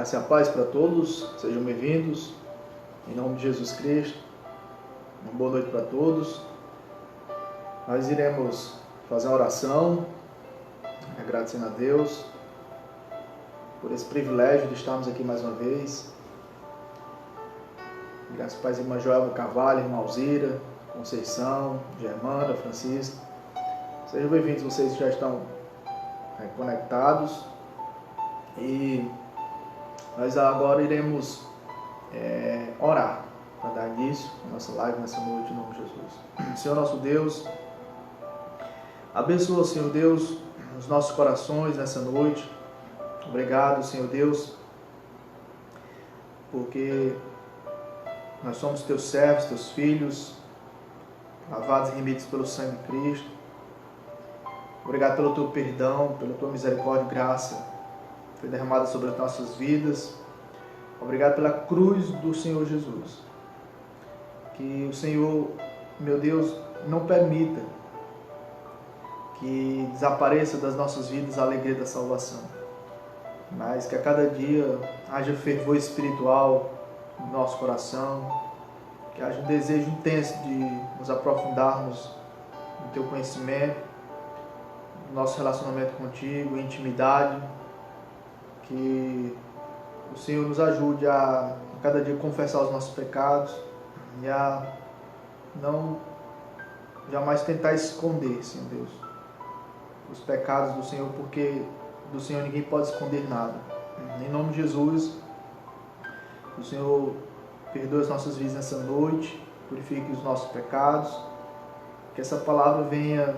Graça e a paz para todos, sejam bem-vindos, em nome de Jesus Cristo. Uma boa noite para todos. Nós iremos fazer uma oração, agradecendo a Deus por esse privilégio de estarmos aqui mais uma vez. Graças a paz, irmã Joelma Carvalho, irmã Alzira, Conceição, Germana, Francisco. Sejam bem-vindos, vocês já estão conectados. E nós agora iremos orar para dar início à nossa live nessa noite, em nome de Jesus. Senhor nosso Deus, abençoa, Senhor Deus, os nossos corações nessa noite. Obrigado, Senhor Deus, porque nós somos teus servos, teus filhos, lavados e remidos pelo sangue de Cristo. Obrigado pelo teu perdão, pela tua misericórdia e graça que foi derramada sobre as nossas vidas. Obrigado pela cruz do Senhor Jesus. Que o Senhor, meu Deus, não permita que desapareça das nossas vidas a alegria da salvação, mas que a cada dia haja fervor espiritual no nosso coração, que haja um desejo intenso de nos aprofundarmos no teu conhecimento, no nosso relacionamento contigo, intimidade, que o Senhor nos ajude a cada dia confessar os nossos pecados e a não jamais tentar esconder, Senhor Deus, os pecados do Senhor, porque do Senhor ninguém pode esconder nada. Em nome de Jesus, o Senhor perdoe as nossas vidas nessa noite, purifique os nossos pecados, que essa palavra venha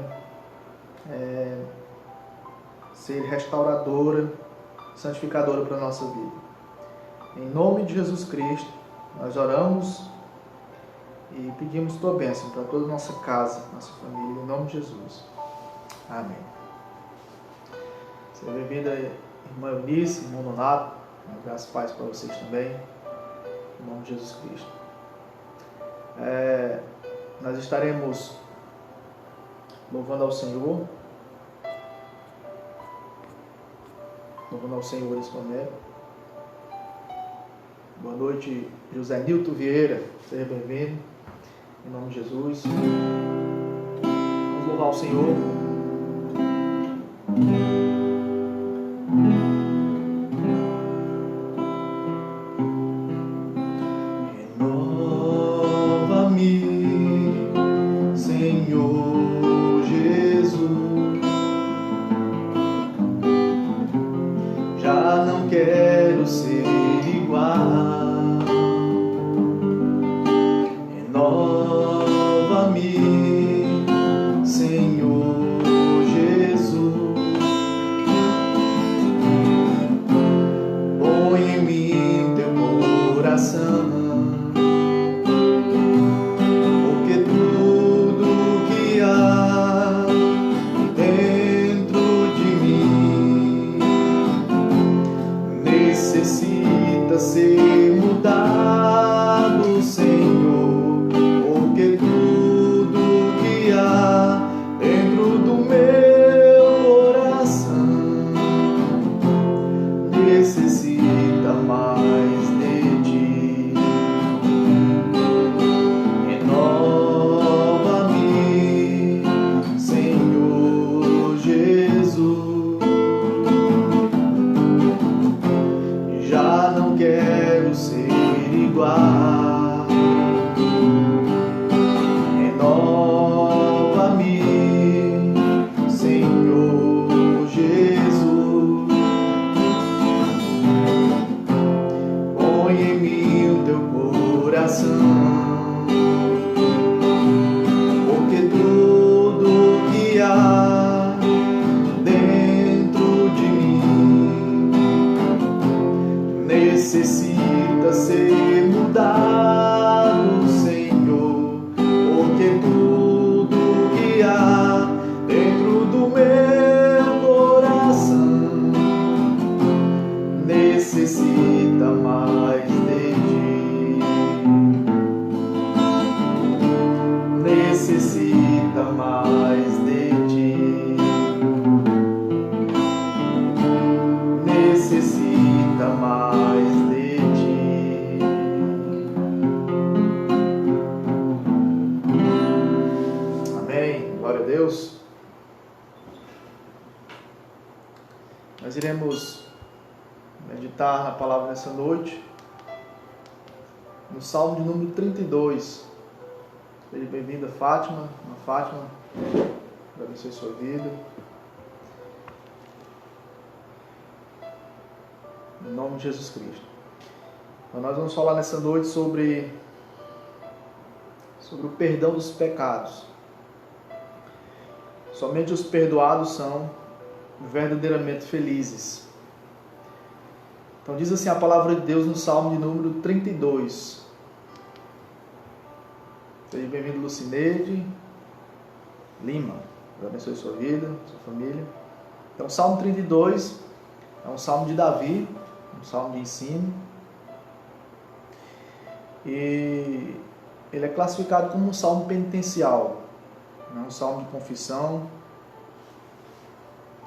ser restauradora, santificadora para a nossa vida. Em nome de Jesus Cristo, nós oramos e pedimos tua bênção para toda a nossa casa, nossa família, em nome de Jesus. Amém. Seja bem-vinda, irmã Eunice, irmão Nonato. Graças e paz para vocês também, em nome de Jesus Cristo. Nós estaremos louvando ao Senhor. Louvando ao Senhor nesse momento. Boa noite, José Nilton Vieira. Seja bem-vindo, em nome de Jesus. Vamos louvar o Senhor. Necessita mais de ti. Nós iremos meditar na palavra nessa noite, no Salmo de número 32. Seja bem-vinda, Fátima. Fátima, Deus abençoe sua vida. Em nome de Jesus Cristo. Então, nós vamos falar nessa noite sobre o perdão dos pecados. Somente os perdoados são verdadeiramente felizes. Então diz assim a palavra de Deus no Salmo de número 32. Seja bem-vindo, Lucineide Lima. Deus abençoe sua vida, sua família. Então, o Salmo 32 é um salmo de Davi, um salmo de ensino. E ele é classificado como um salmo penitencial, um salmo de confissão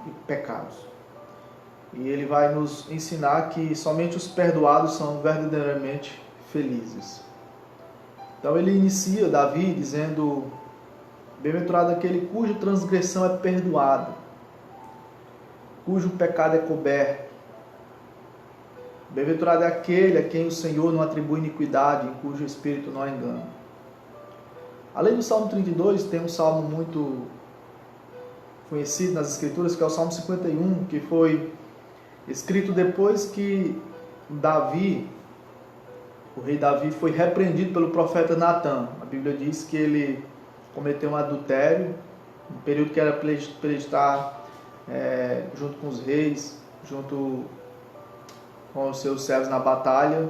e pecados. E ele vai nos ensinar que somente os perdoados são verdadeiramente felizes. Então ele inicia, Davi, dizendo: bem-aventurado aquele cuja transgressão é perdoada, cujo pecado é coberto. Bem-aventurado é aquele a quem o Senhor não atribui iniquidade, em cujo espírito não há engano. Além do Salmo 32, tem um salmo muito conhecido nas Escrituras, que é o Salmo 51, que foi escrito depois que Davi, o rei Davi, foi repreendido pelo profeta Natã. A Bíblia diz que ele cometeu um adultério, um período que era para ele estar junto com os reis, junto com os seus servos na batalha.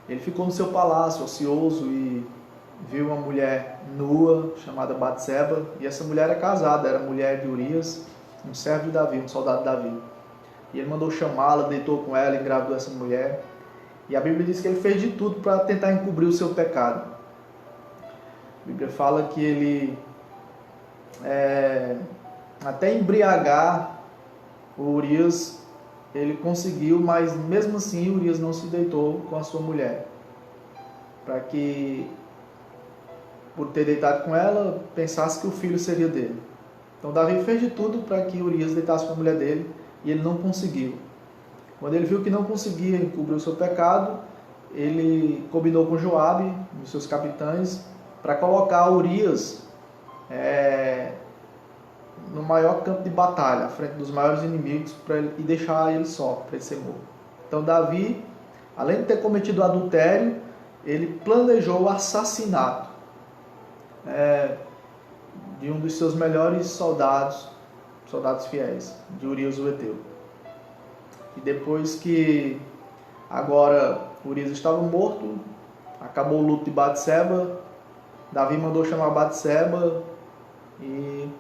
Ele ficou no seu palácio, ocioso, e viu uma mulher nua, chamada Batseba, e essa mulher era casada, era mulher de Urias, um servo de Davi, um soldado de Davi. E ele mandou chamá-la, deitou com ela, engravidou essa mulher. E a Bíblia diz que ele fez de tudo para tentar encobrir o seu pecado. A Bíblia fala que ele até embriagar o Urias, ele conseguiu, mas mesmo assim Urias não se deitou com a sua mulher, para que, por ter deitado com ela, pensasse que o filho seria dele. Então Davi fez de tudo para que Urias deitasse com a mulher dele, e ele não conseguiu. Quando ele viu que não conseguia encobrir o seu pecado, ele combinou com Joabe, os seus capitães, para colocar Urias no maior campo de batalha, à frente dos maiores inimigos, e deixar ele só, para ele ser morto. Então Davi, além de ter cometido adultério, ele planejou o assassinato de um dos seus melhores soldados fiéis, de Urias o Heteu. E depois que agora Urias estava morto, acabou o luto de Batseba, Davi mandou chamar Batseba e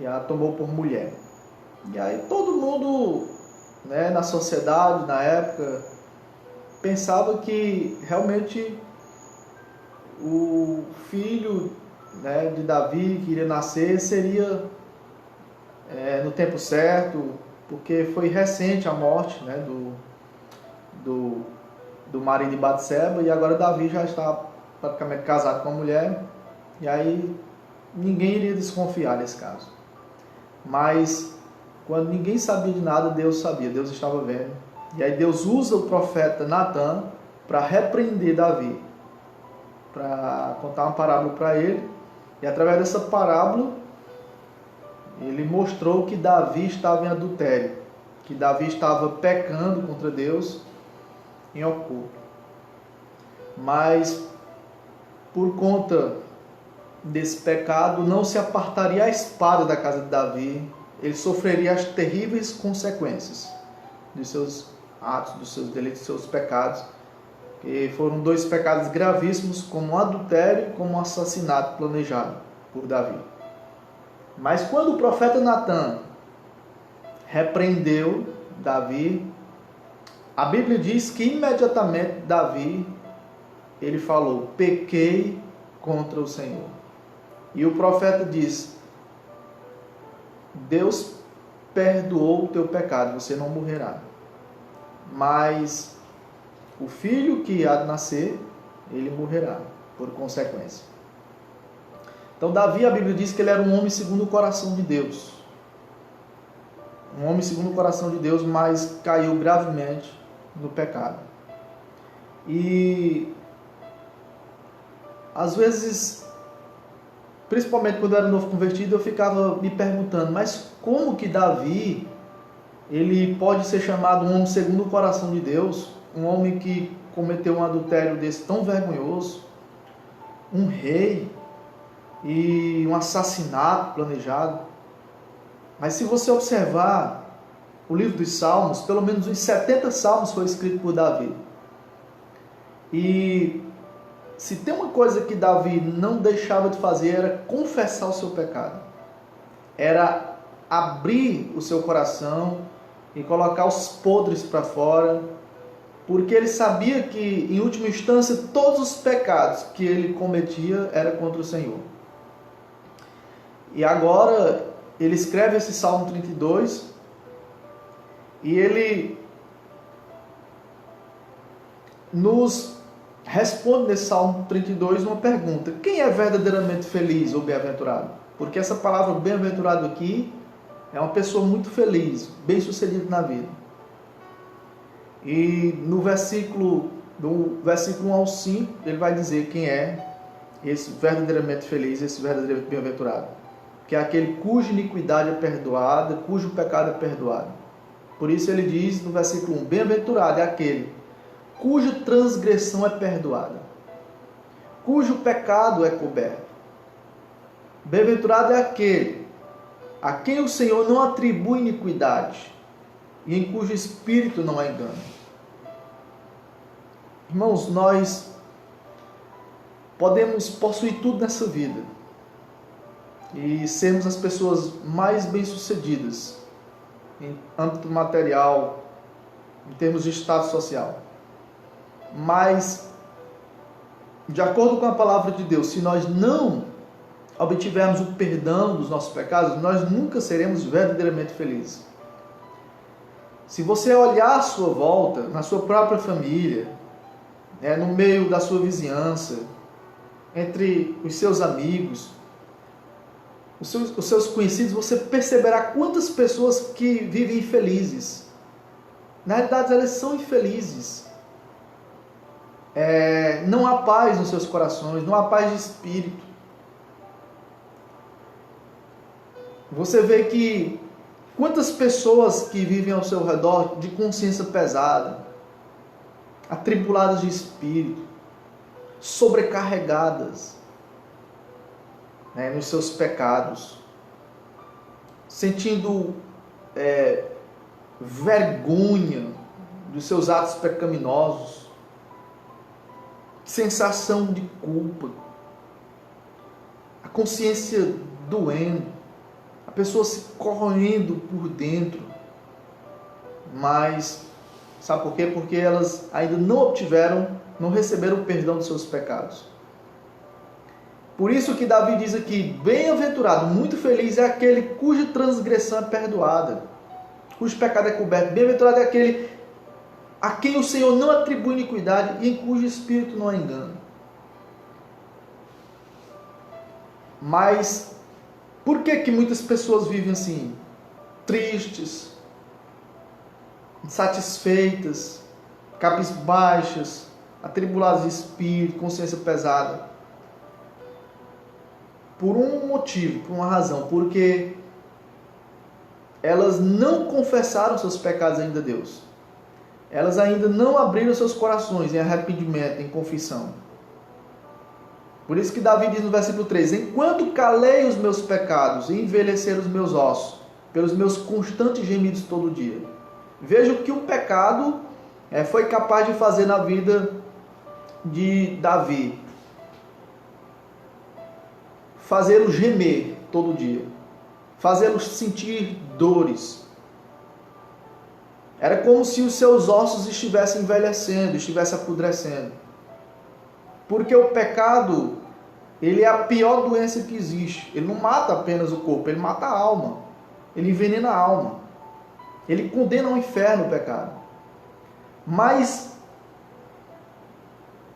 a tomou por mulher. E aí todo mundo, na sociedade, na época, pensava que realmente o filho de Davi que iria nascer seria no tempo certo, porque foi recente a morte do marido de Batseba, e agora Davi já está praticamente casado com a mulher, e aí ninguém iria desconfiar nesse caso. Mas quando ninguém sabia de nada, Deus sabia, Deus estava vendo. E aí Deus usa o profeta Natã para repreender Davi, para contar uma parábola para ele, e através dessa parábola ele mostrou que Davi estava em adultério, que Davi estava pecando contra Deus em oculto. Mas por conta desse pecado, não se apartaria a espada da casa de Davi, ele sofreria as terríveis consequências dos seus atos, dos seus delitos, dos seus pecados, que foram dois pecados gravíssimos, como o adultério e como o assassinato planejado por Davi. Mas quando o profeta Natã repreendeu Davi, a Bíblia diz que imediatamente Davi, ele falou: pequei contra o Senhor. E o profeta diz: Deus perdoou o teu pecado, você não morrerá. Mas o filho que há de nascer, ele morrerá por consequência. Então Davi, a Bíblia diz que ele era um homem segundo o coração de Deus. um homem segundo o coração de Deus, mas caiu gravemente no pecado. E às vezes, principalmente quando eu era novo convertido, eu ficava me perguntando, mas como que Davi, ele pode ser chamado um homem segundo o coração de Deus, um homem que cometeu um adultério desse tão vergonhoso, um rei e um assassinato planejado? Mas se você observar o livro dos Salmos, pelo menos uns 70 salmos foi escrito por Davi. E se tem uma coisa que Davi não deixava de fazer, era confessar o seu pecado. Era abrir o seu coração e colocar os podres para fora, porque ele sabia que, em última instância, todos os pecados que ele cometia eram contra o Senhor. E agora, ele escreve esse Salmo 32, e ele nos responde nesse Salmo 32 uma pergunta: quem é verdadeiramente feliz ou bem-aventurado? Porque essa palavra bem-aventurado aqui é uma pessoa muito feliz, bem-sucedida na vida. E no versículo 1 ao 5, ele vai dizer quem é esse verdadeiramente feliz, esse verdadeiramente bem-aventurado. Que é aquele cuja iniquidade é perdoada, cujo pecado é perdoado. Por isso ele diz no versículo 1, bem-aventurado é aquele cuja transgressão é perdoada, cujo pecado é coberto. Bem-aventurado é aquele a quem o Senhor não atribui iniquidade e em cujo espírito não há engano. Irmãos, nós podemos possuir tudo nessa vida e sermos as pessoas mais bem-sucedidas em âmbito material, em termos de status social. Mas, de acordo com a palavra de Deus, se nós não obtivermos o perdão dos nossos pecados, nós nunca seremos verdadeiramente felizes. Se você olhar à sua volta, na sua própria família, no meio da sua vizinhança, entre os seus amigos, os seus conhecidos, você perceberá quantas pessoas que vivem infelizes. Na realidade, elas são infelizes. Não há paz nos seus corações, não há paz de espírito. Você vê que quantas pessoas que vivem ao seu redor de consciência pesada, atribuladas de espírito, sobrecarregadas nos seus pecados, sentindo vergonha dos seus atos pecaminosos, sensação de culpa, a consciência doendo, a pessoa se corroendo por dentro. Mas sabe por quê? Porque elas ainda não receberam o perdão dos seus pecados. Por isso que Davi diz aqui, bem-aventurado, muito feliz é aquele cuja transgressão é perdoada, cujo pecado é coberto. Bem-aventurado é aquele a quem o Senhor não atribui iniquidade e em cujo espírito não há engano. Mas por que muitas pessoas vivem assim? Tristes, insatisfeitas, cabisbaixas, atribuladas de espírito, consciência pesada. Por um motivo, por uma razão, porque elas não confessaram seus pecados ainda a Deus. Elas ainda não abriram seus corações em arrependimento, em confissão. Por isso que Davi diz no versículo 3, enquanto calei os meus pecados e envelheceram os meus ossos, pelos meus constantes gemidos todo dia. Veja o que o pecado foi capaz de fazer na vida de Davi. Fazê-lo gemer todo dia. Fazê-lo sentir dores. Era como se os seus ossos estivessem envelhecendo, estivessem apodrecendo. Porque o pecado, ele é a pior doença que existe. Ele não mata apenas o corpo, ele mata a alma. Ele envenena a alma. Ele condena ao inferno o pecado. Mas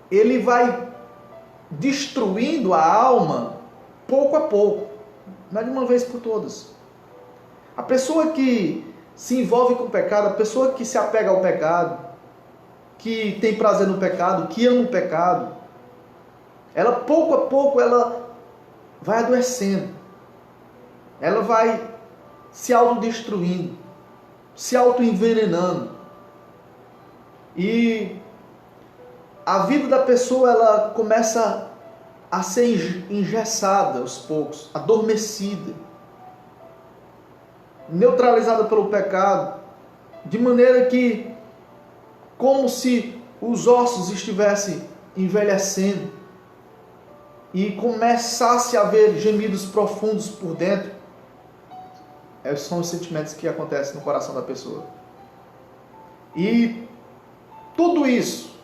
ele vai destruindo a alma pouco a pouco. Não é de uma vez por todas. A pessoa que se envolve com o pecado, a pessoa que se apega ao pecado, que tem prazer no pecado, que ama o pecado, ela pouco a pouco ela vai adoecendo, ela vai se autodestruindo, se autoenvenenando. E a vida da pessoa ela começa a ser engessada aos poucos, adormecida, neutralizada pelo pecado, de maneira que, como se os ossos estivessem envelhecendo e começasse a haver gemidos profundos por dentro. Esses são os sentimentos que acontecem no coração da pessoa. E tudo isso,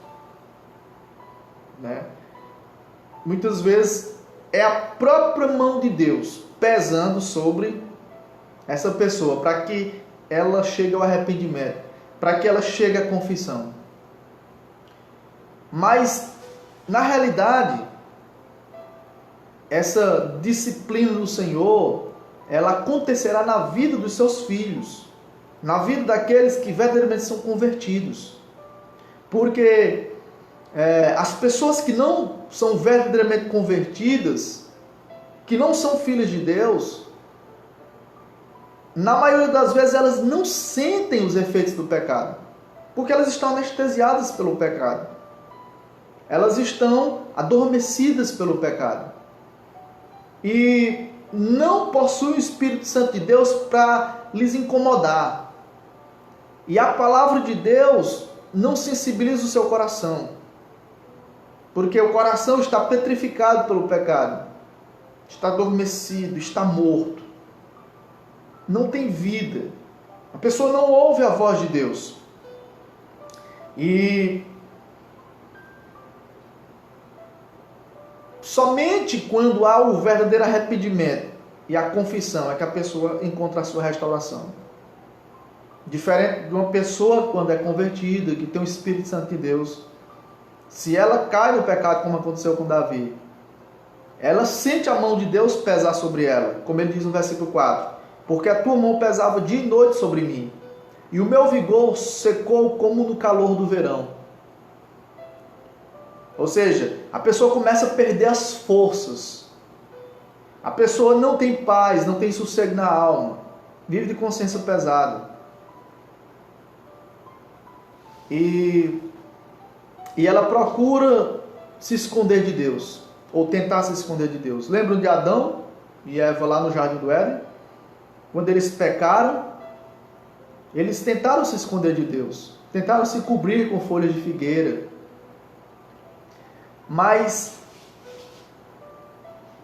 muitas vezes é a própria mão de Deus pesando sobre essa pessoa, para que ela chegue ao arrependimento, para que ela chegue à confissão. Mas, na realidade, essa disciplina do Senhor, ela acontecerá na vida dos seus filhos, na vida daqueles que verdadeiramente são convertidos. Porque as pessoas que não são verdadeiramente convertidas, que não são filhas de Deus, na maioria das vezes elas não sentem os efeitos do pecado, porque elas estão anestesiadas pelo pecado. Elas estão adormecidas pelo pecado. E não possuem o Espírito Santo de Deus para lhes incomodar. E a palavra de Deus não sensibiliza o seu coração, porque o coração está petrificado pelo pecado, está adormecido, está morto, não tem vida. A pessoa não ouve a voz de Deus. E somente quando há o verdadeiro arrependimento e a confissão é que a pessoa encontra a sua restauração. Diferente de uma pessoa quando é convertida, que tem o Espírito Santo de Deus, se ela cai no pecado, como aconteceu com Davi, ela sente a mão de Deus pesar sobre ela, como ele diz no versículo 4, porque a tua mão pesava dia e noite sobre mim, e o meu vigor secou como no calor do verão. Ou seja, a pessoa começa a perder as forças, a pessoa não tem paz, não tem sossego na alma, vive de consciência pesada. E ela procura se esconder de Deus, ou tentar se esconder de Deus. Lembram de Adão e Eva lá no Jardim do Éden? Quando eles pecaram, eles tentaram se esconder de Deus, tentaram se cobrir com folhas de figueira. Mas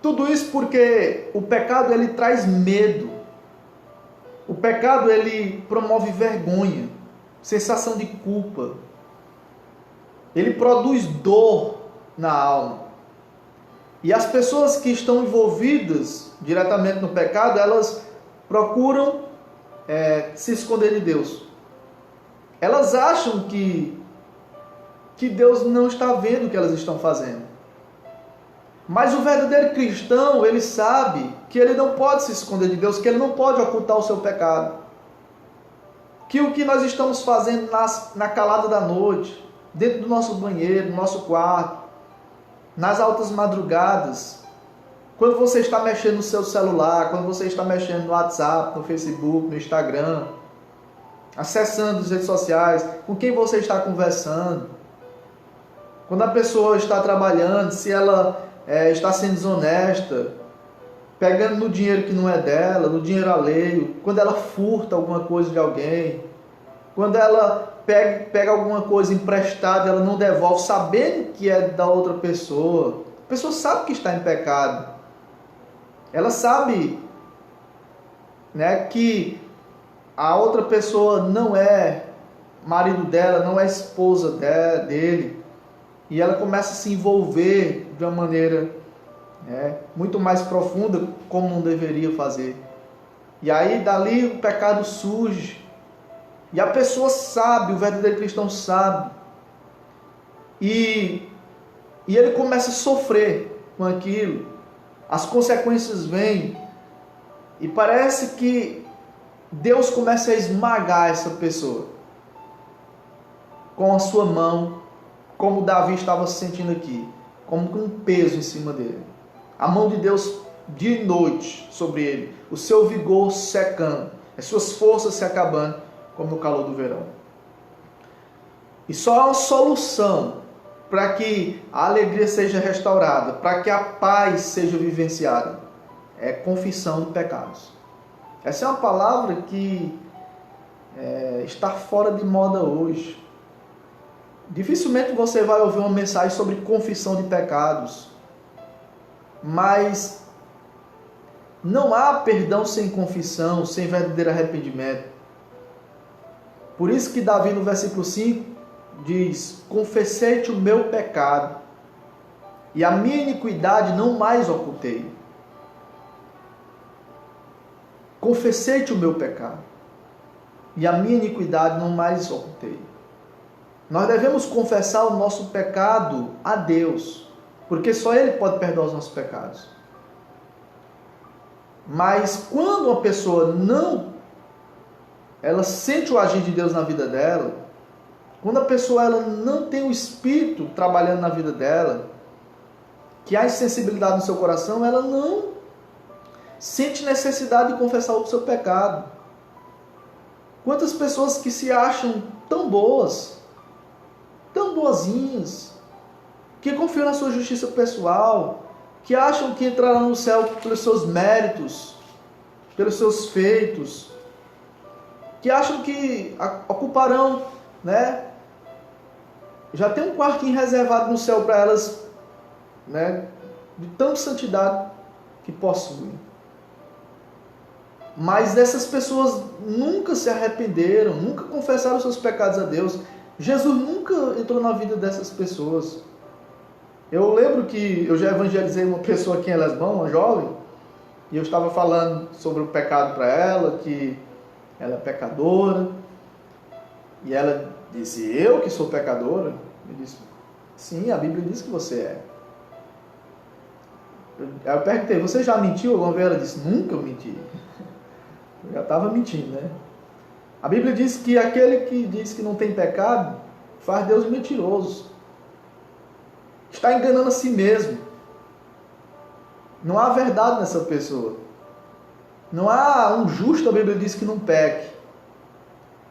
tudo isso porque o pecado ele traz medo. O pecado ele promove vergonha, sensação de culpa. Ele produz dor na alma. E as pessoas que estão envolvidas diretamente no pecado, elas procuram se esconder de Deus. Elas acham que Deus não está vendo o que elas estão fazendo. Mas o verdadeiro cristão, ele sabe que ele não pode se esconder de Deus, que ele não pode ocultar o seu pecado. Que o que nós estamos fazendo na calada da noite, dentro do nosso banheiro, no nosso quarto, nas altas madrugadas, quando você está mexendo no seu celular, quando você está mexendo no WhatsApp, no Facebook, no Instagram, acessando as redes sociais, com quem você está conversando, quando a pessoa está trabalhando, se ela está sendo desonesta, pegando no dinheiro que não é dela, no dinheiro alheio, quando ela furta alguma coisa de alguém, quando ela pega alguma coisa emprestada, ela não devolve, sabendo que é da outra pessoa. A pessoa sabe que está em pecado. Ela sabe, que a outra pessoa não é marido dela, não é esposa dele. E ela começa a se envolver de uma maneira muito mais profunda, como não deveria fazer. E aí dali o pecado surge. E a pessoa sabe, o verdadeiro cristão sabe. E ele começa a sofrer com aquilo. As consequências vêm. E parece que Deus começa a esmagar essa pessoa com a sua mão, como Davi estava se sentindo aqui, como com um peso em cima dele. A mão de Deus dia e noite sobre ele, o seu vigor secando, as suas forças se acabando, como no calor do verão. E só há uma solução para que a alegria seja restaurada, para que a paz seja vivenciada. É confissão de pecados. Essa é uma palavra que está fora de moda hoje. Dificilmente você vai ouvir uma mensagem sobre confissão de pecados. Mas não há perdão sem confissão, sem verdadeiro arrependimento. Por isso que Davi no versículo 5 diz: confessei-te o meu pecado, e a minha iniquidade não mais ocultei. Confessei-te o meu pecado, e a minha iniquidade não mais ocultei. Nós devemos confessar o nosso pecado a Deus, porque só Ele pode perdoar os nossos pecados. Mas quando uma pessoa ela sente o agir de Deus na vida dela, quando a pessoa ela não tem o Espírito trabalhando na vida dela, que há insensibilidade no seu coração, ela não sente necessidade de confessar o seu pecado. Quantas pessoas que se acham tão boas, tão boazinhas, que confiam na sua justiça pessoal, que acham que entrarão no céu pelos seus méritos, pelos seus feitos, que acham que ocuparão, já tem um quartinho reservado no céu para elas, de tanta santidade que possuem. Mas essas pessoas nunca se arrependeram, nunca confessaram seus pecados a Deus. Jesus nunca entrou na vida dessas pessoas. Eu lembro que eu já evangelizei uma pessoa aqui em Lesbão, uma jovem, e eu estava falando sobre o pecado para ela, que ela é pecadora, e ela disse: eu que sou pecadora? Eu disse: sim, a Bíblia diz que você é. Eu perguntei: você já mentiu alguma vez? Ela disse: nunca eu menti. Eu já estava mentindo, né? A Bíblia diz que aquele que diz que não tem pecado faz Deus mentiroso. Está enganando a si mesmo. Não há verdade nessa pessoa. Não há um justo, a Bíblia diz, que não peque.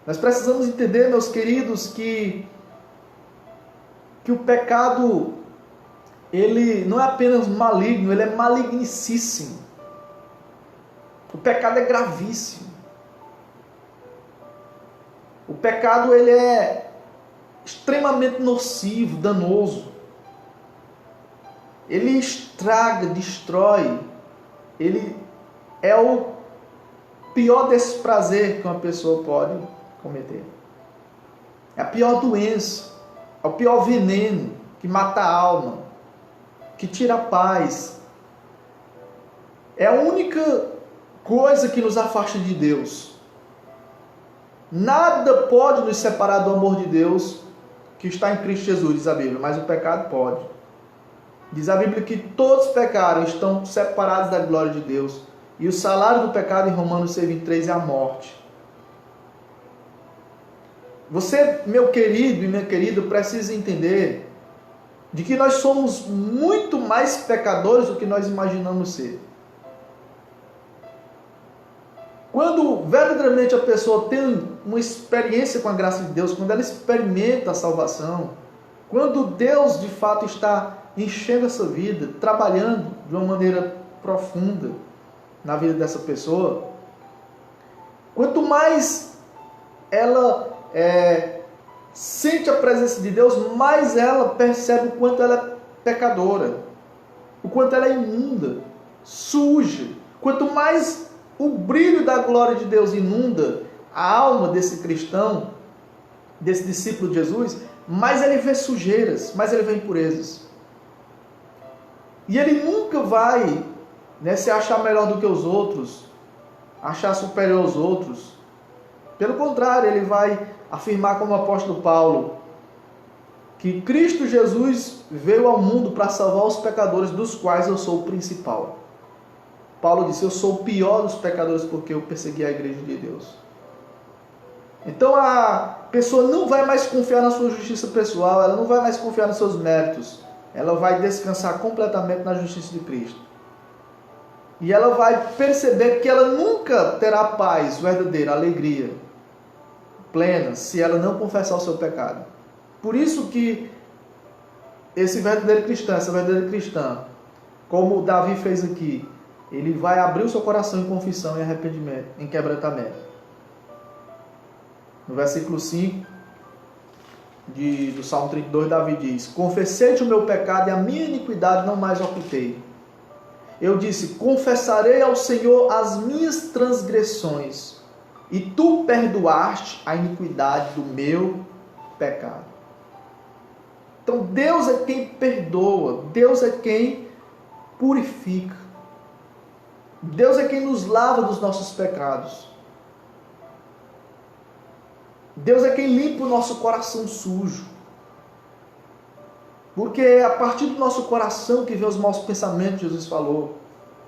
Nós precisamos entender, meus queridos, que o pecado, ele não é apenas maligno, ele é malignicíssimo. O pecado é gravíssimo. O pecado, ele é extremamente nocivo, danoso. Ele estraga, destrói. Ele é o pior desprazer que uma pessoa pode cometer. É a pior doença, é o pior veneno que mata a alma, que tira a paz. É a única coisa que nos afasta de Deus. Nada pode nos separar do amor de Deus que está em Cristo Jesus, diz a Bíblia, mas o pecado pode. Diz a Bíblia que todos pecaram, estão separados da glória de Deus. E o salário do pecado, em Romanos 6,23, é a morte. Você, meu querido e minha querida, precisa entender de que nós somos muito mais pecadores do que nós imaginamos ser. Quando verdadeiramente a pessoa tem uma experiência com a graça de Deus, quando ela experimenta a salvação, quando Deus de fato está enchendo essa vida, trabalhando de uma maneira profunda na vida dessa pessoa, quanto mais ela sente a presença de Deus, mais ela percebe o quanto ela é pecadora, o quanto ela é imunda, suja. Quanto mais o brilho da glória de Deus inunda a alma desse cristão, desse discípulo de Jesus, mais ele vê sujeiras, mais ele vê impurezas. E ele nunca vai se achar melhor do que os outros, achar superior aos outros. Pelo contrário, ele vai afirmar, como o apóstolo Paulo, que Cristo Jesus veio ao mundo para salvar os pecadores, dos quais eu sou o principal. Paulo disse: eu sou o pior dos pecadores porque eu persegui a igreja de Deus. Então a pessoa não vai mais confiar na sua justiça pessoal, ela não vai mais confiar nos seus méritos, ela vai descansar completamente na justiça de Cristo. E ela vai perceber que ela nunca terá paz verdadeira, alegria plena, se ela não confessar o seu pecado. Por isso que esse verdadeiro cristão, essa verdadeira cristã, como Davi fez aqui, ele vai abrir o seu coração em confissão, em arrependimento, em quebrantamento. No versículo 5 do Salmo 32, Davi diz: confessei-te o meu pecado e a minha iniquidade não mais ocultei. Eu disse: confessarei ao Senhor as minhas transgressões, e tu perdoaste a iniquidade do meu pecado. Então Deus é quem perdoa, Deus é quem purifica, Deus é quem nos lava dos nossos pecados. Deus é quem limpa o nosso coração sujo. Porque é a partir do nosso coração que vem os maus pensamentos, Jesus falou,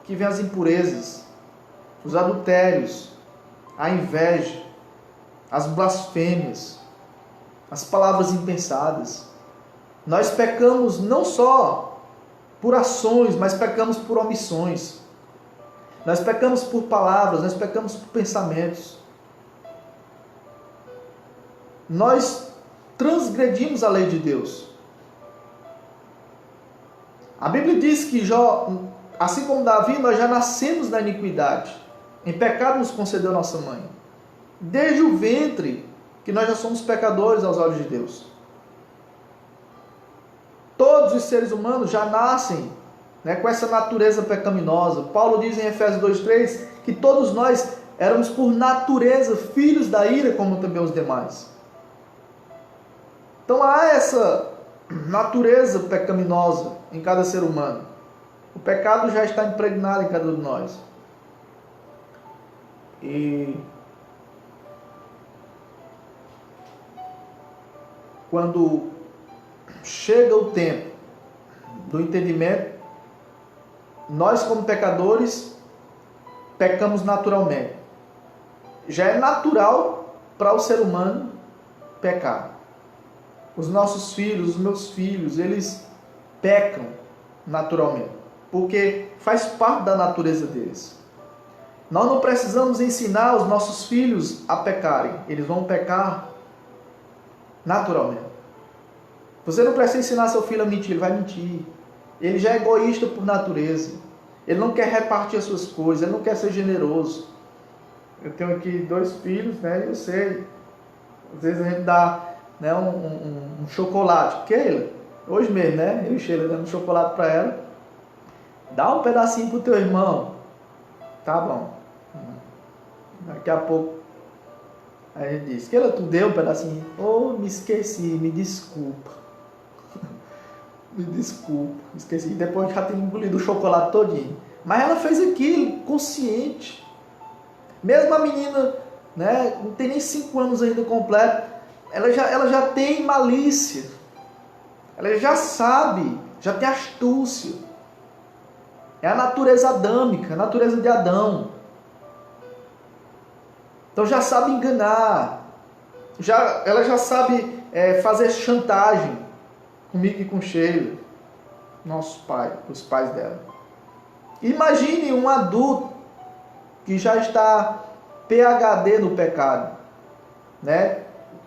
que vem as impurezas, os adultérios, a inveja, as blasfêmias, as palavras impensadas. Nós pecamos não só por ações, mas pecamos por omissões. Nós pecamos por palavras, nós pecamos por pensamentos. Nós transgredimos a lei de Deus. A Bíblia diz que assim como Davi, nós já nascemos na iniquidade. Em pecado nos concedeu nossa mãe. Desde o ventre que nós já somos pecadores aos olhos de Deus. Todos os seres humanos já nascem, com essa natureza pecaminosa. Paulo diz em Efésios 2:3 que todos nós éramos por natureza filhos da ira, como também os demais. Então há essa natureza pecaminosa em cada ser humano. O pecado já está impregnado em cada um de nós. E quando chega o tempo do entendimento, nós como pecadores pecamos naturalmente. Já é natural para o ser humano pecar. Os nossos filhos, os meus filhos, eles pecam naturalmente, porque faz parte da natureza deles. Nós não precisamos ensinar os nossos filhos a pecarem, eles vão pecar naturalmente. Você não precisa ensinar seu filho a mentir, ele vai mentir. Ele já é egoísta por natureza, ele não quer repartir as suas coisas, ele não quer ser generoso. Eu tenho aqui 2 filhos, eu sei, às vezes a gente dá um chocolate. Keila, hoje mesmo, eu e Sheila dando um chocolate para ela. Dá um pedacinho pro teu irmão. Tá bom. Daqui a pouco a gente diz: Keila, tu deu um pedacinho? Me esqueci, me desculpa. Me desculpa, esqueci. Depois já tem engolido o chocolate todinho. Mas ela fez aquilo, consciente. Mesmo a menina, não tem nem 5 anos ainda completo, ela já tem malícia, ela já sabe, já tem astúcia. É a natureza adâmica, a natureza de Adão. Então já sabe enganar, ela já sabe fazer chantagem comigo e com Sheila, nosso pai, os pais dela. Imagine um adulto que já está PhD no pecado,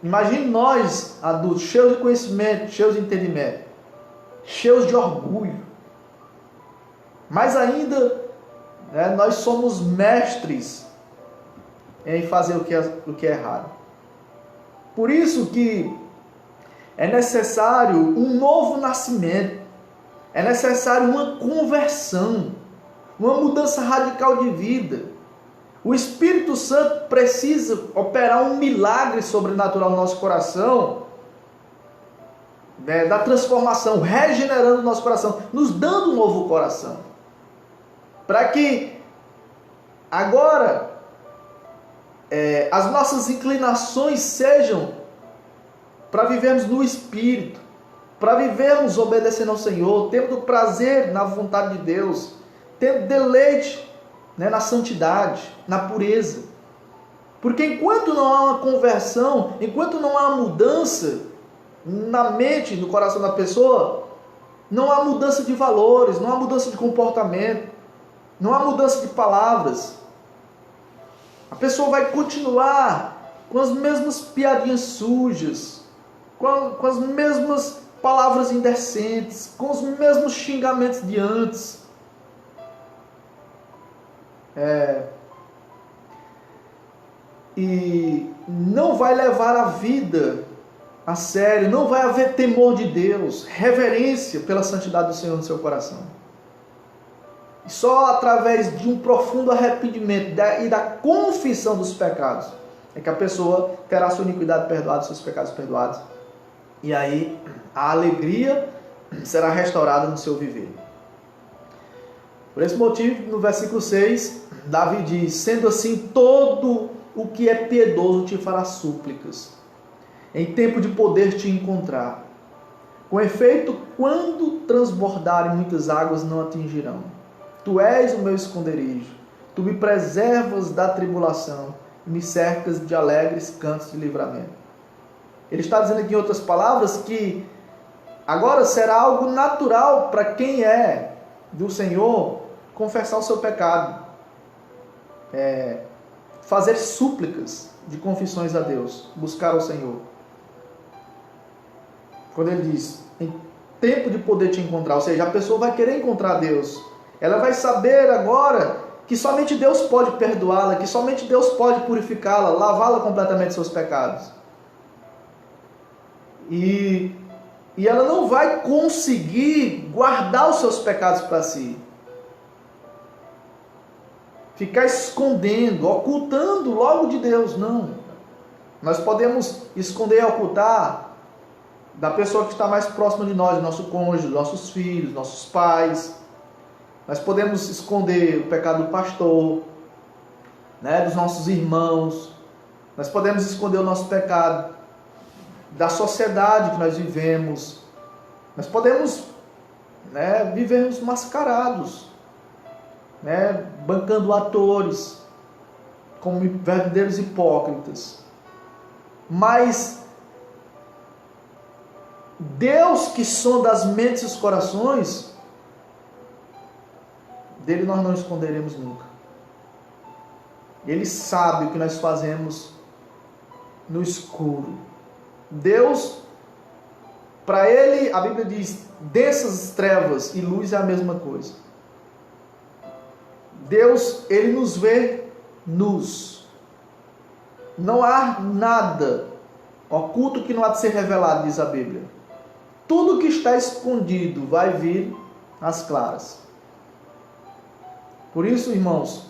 Imagine nós, adultos, cheios de conhecimento, cheios de entendimento, cheios de orgulho. Mas ainda, nós somos mestres em fazer o que é errado. Por isso que é necessário um novo nascimento, é necessário uma conversão, uma mudança radical de vida. O Espírito Santo precisa operar um milagre sobrenatural no nosso coração, da transformação, regenerando o nosso coração, nos dando um novo coração. Para que agora as nossas inclinações sejam para vivermos no Espírito, para vivermos obedecendo ao Senhor, tendo prazer na vontade de Deus, tendo deleite né, na santidade, na pureza. Porque enquanto não há uma conversão, enquanto não há mudança na mente, no coração da pessoa, não há mudança de valores, não há mudança de comportamento, não há mudança de palavras. A pessoa vai continuar com as mesmas piadinhas sujas, com as mesmas palavras indecentes, com os mesmos xingamentos de antes. E não vai levar a vida a sério, não vai haver temor de Deus, reverência pela santidade do Senhor no seu coração. E só através de um profundo arrependimento e da confissão dos pecados é que a pessoa terá sua iniquidade perdoada, seus pecados perdoados. E aí a alegria será restaurada no seu viver. Por esse motivo, no versículo 6, Davi diz: sendo assim, todo o que é piedoso te fará súplicas, em tempo de poder te encontrar. Com efeito, quando transbordarem muitas águas, não atingirão. Tu és o meu esconderijo, tu me preservas da tribulação, e me cercas de alegres cantos de livramento. Ele está dizendo aqui, em outras palavras, que agora será algo natural para quem é do Senhor confessar o seu pecado, fazer súplicas de confissões a Deus, buscar o Senhor. Quando ele diz, em tempo de poder te encontrar, ou seja, a pessoa vai querer encontrar Deus, ela vai saber agora que somente Deus pode perdoá-la, que somente Deus pode purificá-la, lavá-la completamente dos seus pecados. E ela não vai conseguir guardar os seus pecados para si. Ficar escondendo, ocultando logo de Deus, não. Nós podemos esconder e ocultar da pessoa que está mais próxima de nós, do nosso cônjuge, dos nossos filhos, nossos pais. Nós podemos esconder o pecado do pastor, né, dos nossos irmãos. Nós podemos esconder o nosso pecado da sociedade que nós vivemos. Nós podemos, né, vivermos mascarados, né, bancando atores, como verdadeiros hipócritas. Mas Deus, que sonda as mentes e os corações, dele nós não esconderemos nunca. Ele sabe o que nós fazemos no escuro. Deus, para ele, a Bíblia diz, densas trevas e luz é a mesma coisa. Deus, ele nos vê nus. Não há nada oculto que não há de ser revelado, diz a Bíblia. Tudo que está escondido vai vir às claras. Por isso, irmãos,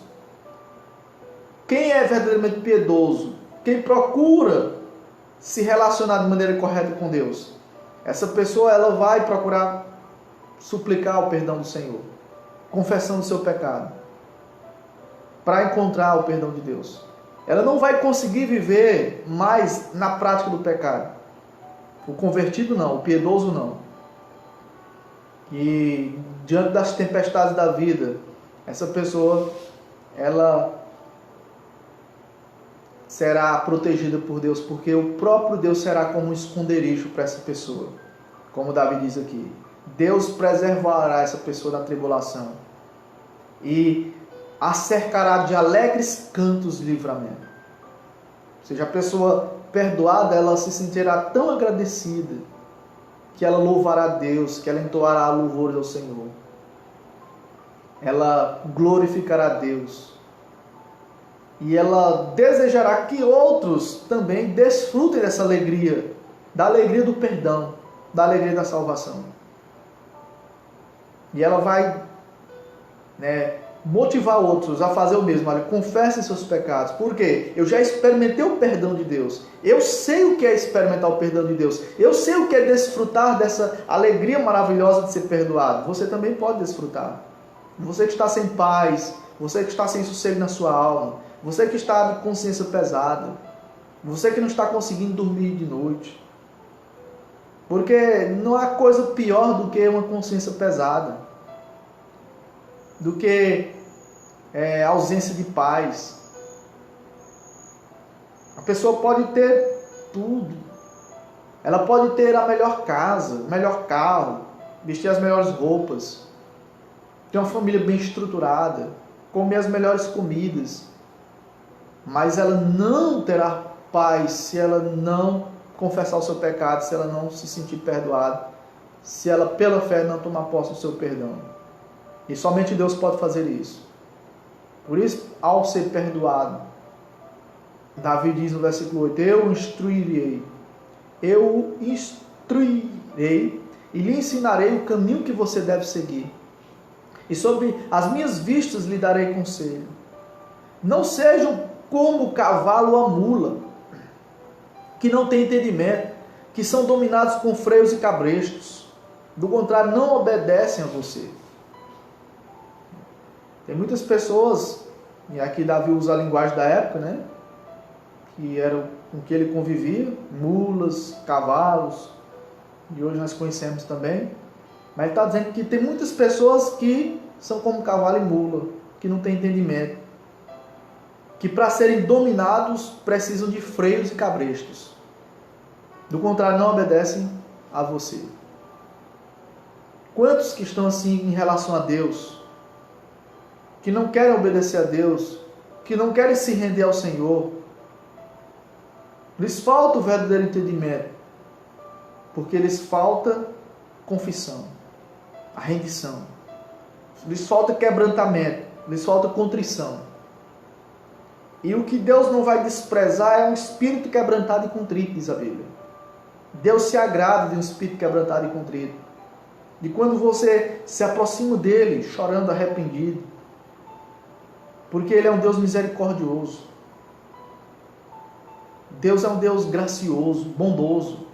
quem é verdadeiramente piedoso, quem procura se relacionar de maneira correta com Deus, essa pessoa ela vai procurar suplicar o perdão do Senhor, confessando o seu pecado, para encontrar o perdão de Deus. Ela não vai conseguir viver mais na prática do pecado. O convertido não, o piedoso não. E diante das tempestades da vida, essa pessoa, ela será protegida por Deus, porque o próprio Deus será como um esconderijo para essa pessoa. Como Davi diz aqui, Deus preservará essa pessoa da tribulação e a cercará de alegres cantos de livramento. Ou seja, a pessoa perdoada, ela se sentirá tão agradecida que ela louvará a Deus, que ela entoará louvores ao Senhor. Ela glorificará a Deus. E ela desejará que outros também desfrutem dessa alegria, da alegria do perdão, da alegria da salvação. E ela vai, motivar outros a fazer o mesmo. Olha, confessem seus pecados. Por quê? Eu já experimentei o perdão de Deus. Eu sei o que é experimentar o perdão de Deus. Eu sei o que é desfrutar dessa alegria maravilhosa de ser perdoado. Você também pode desfrutar. Você que está sem paz, você que está sem sossego na sua alma, você que está de consciência pesada, você que não está conseguindo dormir de noite. Porque não há coisa pior do que uma consciência pesada, do que ausência de paz. A pessoa pode ter tudo. Ela pode ter a melhor casa, o melhor carro, vestir as melhores roupas, ter uma família bem estruturada, comer as melhores comidas, mas ela não terá paz se ela não confessar o seu pecado, se ela não se sentir perdoada, se ela pela fé não tomar posse do seu perdão. E somente Deus pode fazer isso. Por isso, ao ser perdoado, Davi diz no versículo 8, eu o instruirei e lhe ensinarei o caminho que você deve seguir. E sobre as minhas vistas lhe darei conselho. Não sejam como o cavalo ou a mula, que não têm entendimento, que são dominados com freios e cabrestos. Do contrário, não obedecem a você. Tem muitas pessoas, e aqui Davi usa a linguagem da época, né? Que era com que ele convivia, mulas, cavalos, e hoje nós conhecemos também. Mas ele está dizendo que tem muitas pessoas que são como cavalo e mula, que não têm entendimento, que para serem dominados precisam de freios e cabrestos. Do contrário, não obedecem a você. Quantos que estão assim em relação a Deus, que não querem obedecer a Deus, que não querem se render ao Senhor? Lhes falta o verdadeiro entendimento, porque lhes falta confissão, a rendição. Lhes falta quebrantamento, lhes falta contrição. E o que Deus não vai desprezar é um espírito quebrantado e contrito, diz a Bíblia. Deus se agrada de um espírito quebrantado e contrito. De quando você se aproxima dele, chorando arrependido. Porque ele é um Deus misericordioso. Deus é um Deus gracioso, bondoso.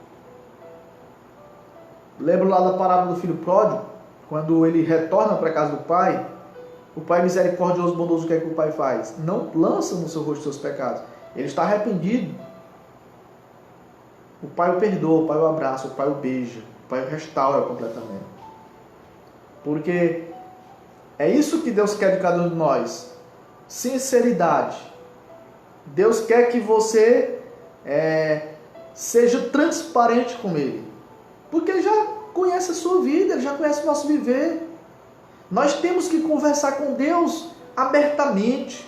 Lembro lá da parábola do filho pródigo, quando ele retorna para a casa do pai, o pai misericordioso, bondoso, o que é que o pai faz? Não lança no seu rosto seus pecados. Ele está arrependido. O pai o perdoa, o pai o abraça, o pai o beija, o pai o restaura completamente. Porque é isso que Deus quer de cada um de nós. Sinceridade. Deus quer que você seja transparente com Ele. Porque Ele já conhece a sua vida, Ele já conhece o nosso viver. Nós temos que conversar com Deus abertamente.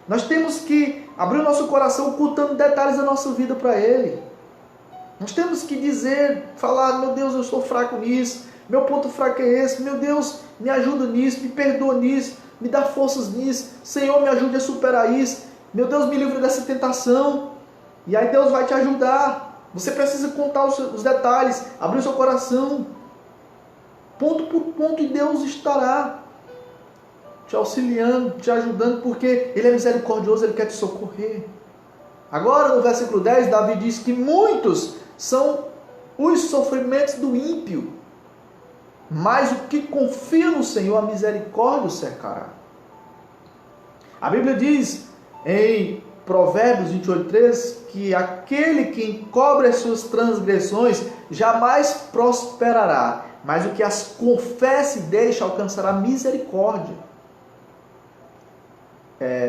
Nós temos que abrir o nosso coração ocultando detalhes da nossa vida para Ele. Nós temos que dizer, falar, meu Deus, eu estou fraco nisso, meu ponto fraco é esse, meu Deus, me ajuda nisso, me perdoa nisso, me dá forças nisso, Senhor, me ajude a superar isso, meu Deus, me livre dessa tentação. E aí Deus vai te ajudar. Você precisa contar os detalhes, abrir o seu coração, ponto por ponto, e Deus estará te auxiliando, te ajudando, porque Ele é misericordioso, Ele quer te socorrer. Agora, no versículo 10, Davi diz que muitos são os sofrimentos do ímpio, mas o que confia no Senhor, a misericórdia o cercará. A Bíblia diz em Provérbios 28:3 que aquele que encobre as suas transgressões jamais prosperará, mas o que as confessa e deixa alcançará misericórdia.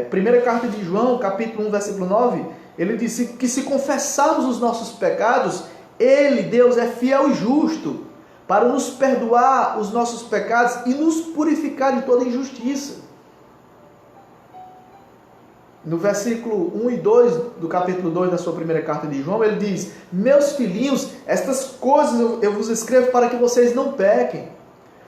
Primeira carta de João, capítulo 1, versículo 9, ele disse que se confessarmos os nossos pecados, Ele, Deus, é fiel e justo para nos perdoar os nossos pecados e nos purificar de toda injustiça. No versículo 1 e 2 do capítulo 2 da sua primeira carta de João, ele diz: meus filhinhos, estas coisas eu vos escrevo para que vocês não pequem.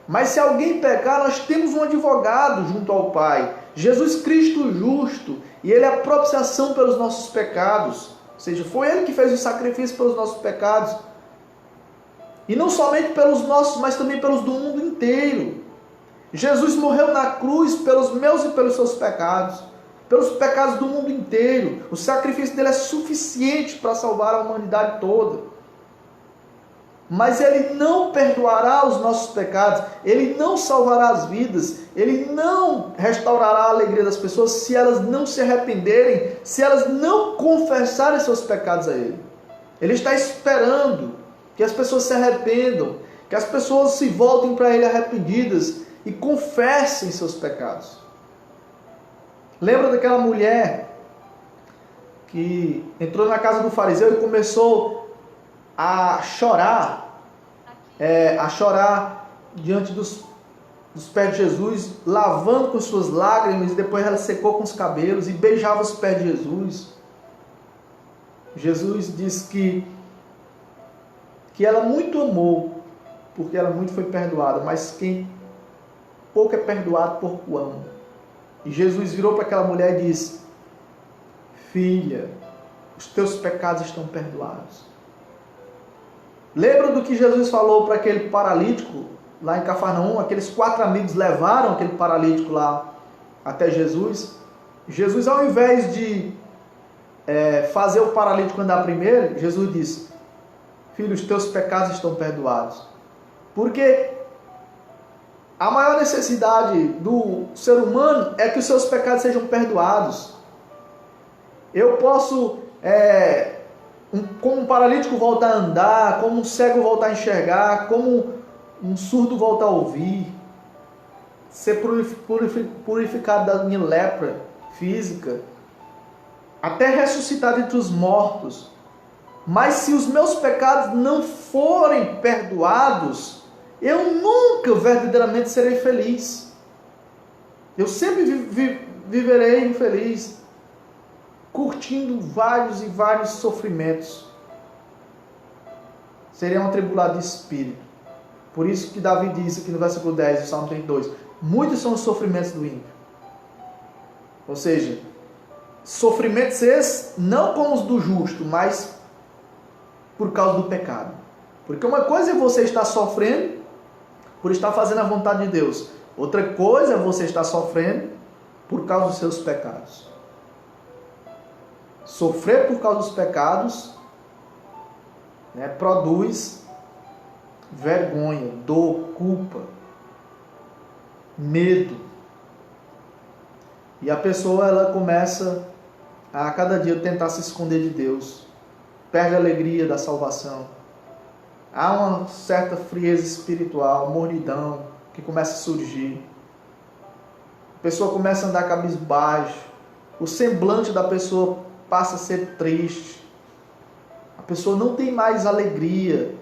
Mas se alguém pecar, nós temos um advogado junto ao Pai, Jesus Cristo justo, e Ele é a propiciação pelos nossos pecados. Ou seja, foi Ele que fez o sacrifício pelos nossos pecados. E não somente pelos nossos, mas também pelos do mundo inteiro. Jesus morreu na cruz pelos meus e pelos seus pecados, pelos pecados do mundo inteiro. O sacrifício dele é suficiente para salvar a humanidade toda. Mas Ele não perdoará os nossos pecados, Ele não salvará as vidas, Ele não restaurará a alegria das pessoas se elas não se arrependerem, se elas não confessarem seus pecados a Ele. Ele está esperando que as pessoas se arrependam, que as pessoas se voltem para Ele arrependidas e confessem seus pecados. Lembra daquela mulher que entrou na casa do fariseu e começou a chorar diante dos pés de Jesus, lavando com suas lágrimas, e depois ela secou com os cabelos e beijava os pés de Jesus. Jesus disse que ela muito amou, porque ela muito foi perdoada, mas quem pouco é perdoado, pouco ama. E Jesus virou para aquela mulher e disse: filha, os teus pecados estão perdoados. Lembra do que Jesus falou para aquele paralítico lá em Cafarnaum? Aqueles 4 amigos levaram aquele paralítico lá até Jesus. Jesus, ao invés de fazer o paralítico andar primeiro, Jesus disse: filho, os teus pecados estão perdoados. Porque a maior necessidade do ser humano é que os seus pecados sejam perdoados. Eu posso, como um paralítico voltar a andar, como um cego voltar a enxergar, como um surdo voltar a ouvir, ser purificado da minha lepra física, até ressuscitar entre os mortos. Mas se os meus pecados não forem perdoados, eu nunca verdadeiramente serei feliz. Eu sempre viverei infeliz, curtindo vários e vários sofrimentos. Seria um atribulado de espírito. Por isso que Davi diz aqui no versículo 10 do Salmo 32, muitos são os sofrimentos do ímpio. Ou seja, sofrimentos esses não como os do justo, mas por causa do pecado. Porque uma coisa é você estar sofrendo por estar fazendo a vontade de Deus. Outra coisa é você estar sofrendo por causa dos seus pecados. Sofrer por causa dos pecados, produz vergonha, dor, culpa, medo. E a pessoa ela começa a cada dia tentar se esconder de Deus. Perde a alegria da salvação. Há uma certa frieza espiritual, mornidão, que começa a surgir. A pessoa começa a andar cabisbaixo. O semblante da pessoa passa a ser triste. A pessoa não tem mais alegria,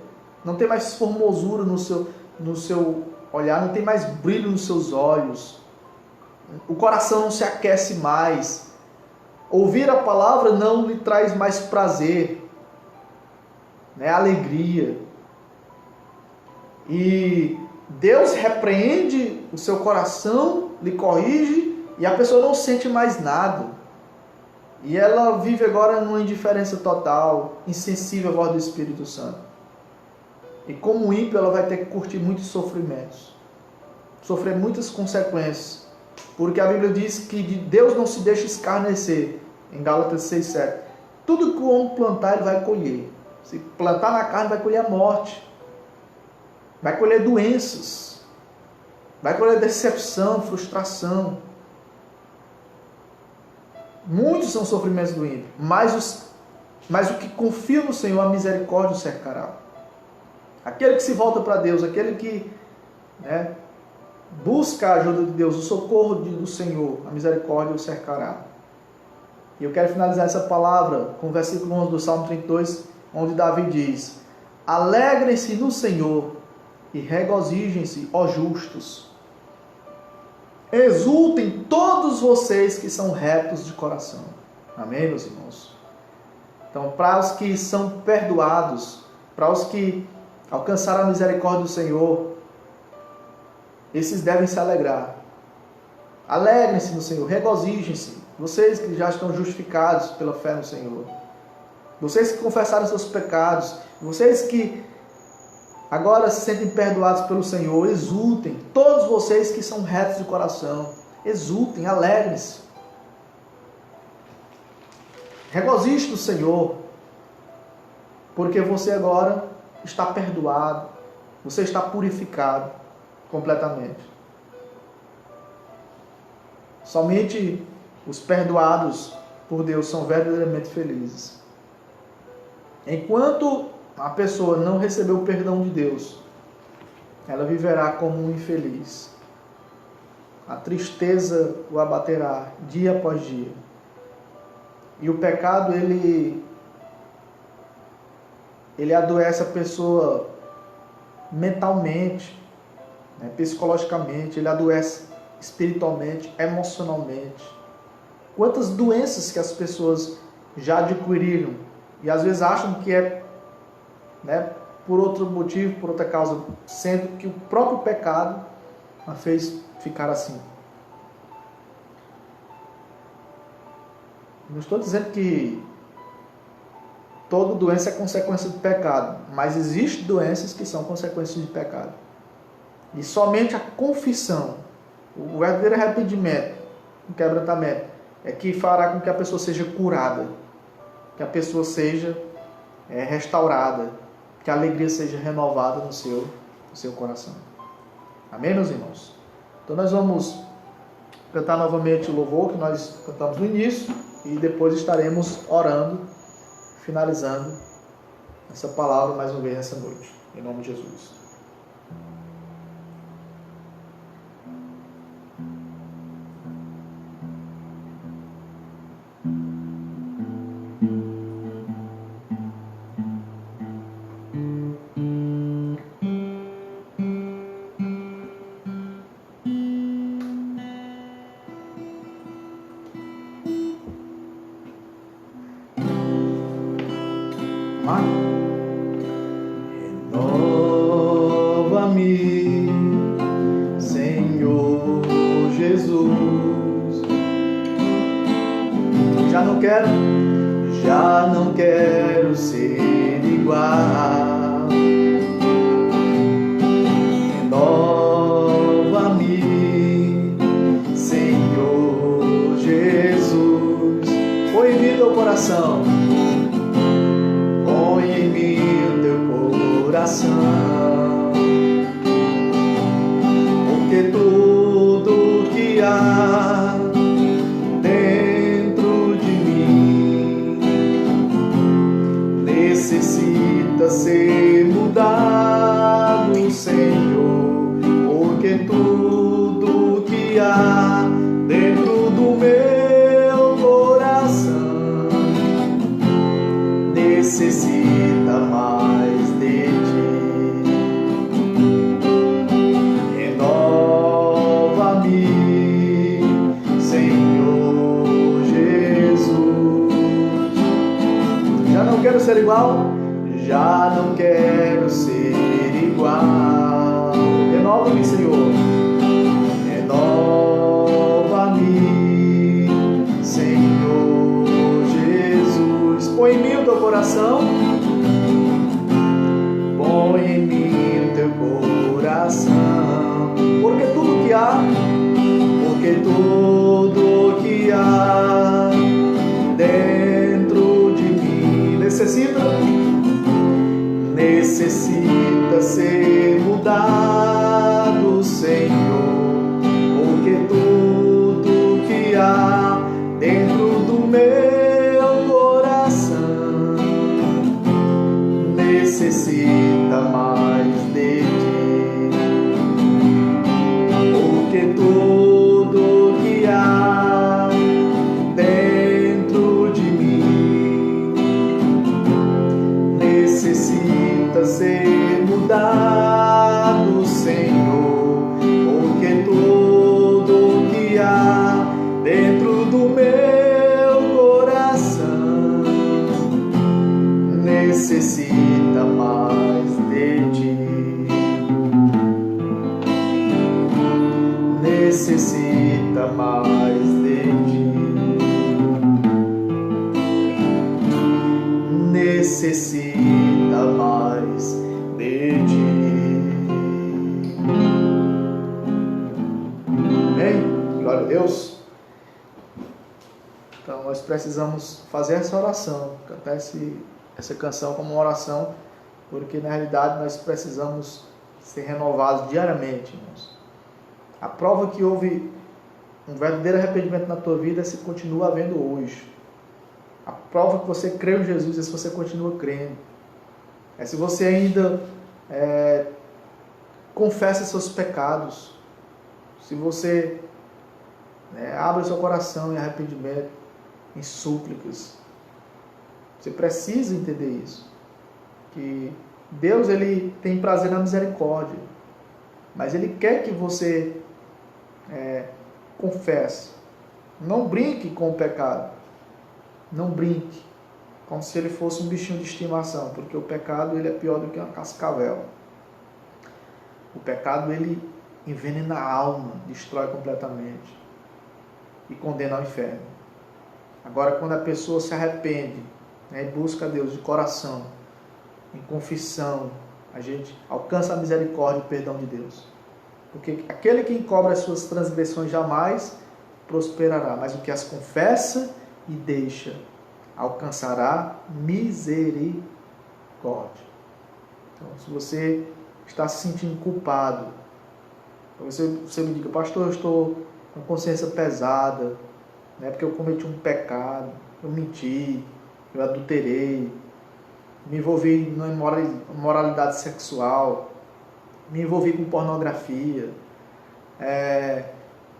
não tem mais formosura no seu olhar, não tem mais brilho nos seus olhos. O coração não se aquece mais. Ouvir a palavra não lhe traz mais prazer, alegria. E Deus repreende o seu coração, lhe corrige, e a pessoa não sente mais nada. E ela vive agora numa indiferença total, insensível à voz do Espírito Santo. E como ímpio, ela vai ter que curtir muitos sofrimentos, sofrer muitas consequências. Porque a Bíblia diz que de Deus não se deixa escarnecer, em Gálatas 6,7. Tudo que o homem plantar, ele vai colher. Se plantar na carne, vai colher a morte. Vai colher doenças. Vai colher decepção, frustração. Muitos são sofrimentos do ímpio, mas o que confia no Senhor, a misericórdia o cercará. Aquele que se volta para Deus, aquele que busca a ajuda de Deus, o socorro do Senhor, a misericórdia o cercará. E eu quero finalizar essa palavra com o versículo 11 do Salmo 32, onde Davi diz: alegrem-se no Senhor e regozijem-se, ó justos. Exultem todos vocês que são retos de coração. Amém, meus irmãos? Então, para os que são perdoados, para os que alcançaram a misericórdia do Senhor, esses devem se alegrar. Alegrem-se no Senhor, regozijem-se. Vocês que já estão justificados pela fé no Senhor. Vocês que confessaram seus pecados. Vocês que agora se sentem perdoados pelo Senhor, exultem. Todos vocês que são retos de coração, exultem, alegrem-se. Regozije no Senhor, porque você agora está perdoado, você está purificado completamente. Somente os perdoados por Deus são verdadeiramente felizes. Enquanto a pessoa não recebeu o perdão de Deus, ela viverá como um infeliz. a tristeza o abaterá dia após dia. E o pecado, ele adoece a pessoa mentalmente, né, psicologicamente, ele adoece espiritualmente, emocionalmente. Quantas doenças que as pessoas já adquiriram e às vezes acham que é, né, por outro motivo, por outra causa, sendo que o próprio pecado a fez ficar assim. Não estou dizendo que toda doença é consequência do pecado, mas existem doenças que são consequências de pecado. E somente a confissão, o verdadeiro arrependimento, o quebrantamento, é que fará com que a pessoa seja curada, que a pessoa seja restaurada, que a alegria seja renovada no seu coração. Amém, meus irmãos? Então nós vamos cantar novamente o louvor que nós cantamos no início e depois estaremos orando, finalizando essa palavra mais uma vez nessa noite. Em nome de Jesus. Renova-me, Senhor Jesus. Já não quero ser igual. Renova-me, Senhor Jesus. Põe em mim teu coração. Põe em mim o teu coração, porque tudo que há dentro de mim necessita ser mudado, Senhor, porque tudo que há dentro do meu coração necessita mais de ti. Renova-me, Senhor Jesus. Já não quero ser igual, já não quero ser igual. Renova-me, Senhor. Renova-me, Senhor Jesus. Põe em mim o teu coração. Põe em mim o teu coração. Porque tudo que há dentro de mim necessita ser mudado, Senhor. Porque tudo que há dentro do meu coração necessita mais de ti. Porque tudo que há dentro de mim necessita ser mudado, Senhor. Porque tudo que há dentro do meu coração necessita mais de ti. Necessita mais de ti. Necessita mais de ti. Amém? Glória a Deus. Então nós precisamos fazer essa oração, cantar essa canção como uma oração, porque na realidade nós precisamos ser renovados diariamente, irmãos. A prova que houve um verdadeiro arrependimento na tua vida é se continua havendo hoje. A prova que você creu em Jesus é se você continua crendo. É se você ainda confessa seus pecados. Se você né? Abra seu coração em arrependimento, em súplicas. Você precisa entender isso. Que Deus, Ele tem prazer na misericórdia. Mas Ele quer que você confesse. Não brinque com o pecado. Não brinque. Como se ele fosse um bichinho de estimação. Porque o pecado, ele é pior do que uma cascavel. O pecado, ele envenena a alma, destrói completamente e condena ao inferno. Agora, quando a pessoa se arrepende, né, e busca a Deus de coração, em confissão, a gente alcança a misericórdia e o perdão de Deus. Porque aquele que encobre as suas transgressões jamais prosperará, mas o que as confessa e deixa alcançará misericórdia. Então, se você está se sentindo culpado, você me diga, pastor, eu estou com consciência pesada, né, porque eu cometi um pecado, eu menti, eu adulterei, me envolvi na imoralidade sexual, me envolvi com pornografia,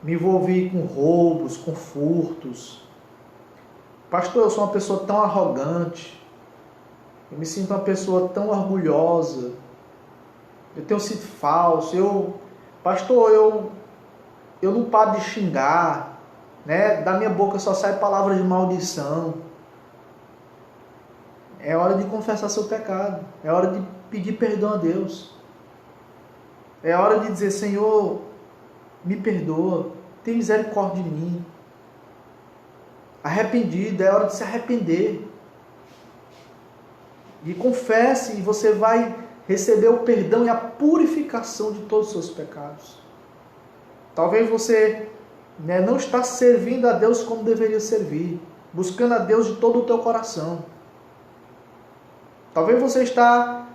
me envolvi com roubos, com furtos. Pastor, eu sou uma pessoa tão arrogante, eu me sinto uma pessoa tão orgulhosa, eu tenho sido falso, pastor, eu não paro de xingar, né? Da minha boca só sai palavras de maldição. É hora de confessar seu pecado, é hora de pedir perdão a Deus. É hora de dizer, Senhor, me perdoa, tem misericórdia de mim. Arrependido, é hora de se arrepender. E confesse, e você vai receber o perdão e a purificação de todos os seus pecados. Talvez você, né, não está servindo a Deus como deveria servir, buscando a Deus de todo o teu coração. Talvez você está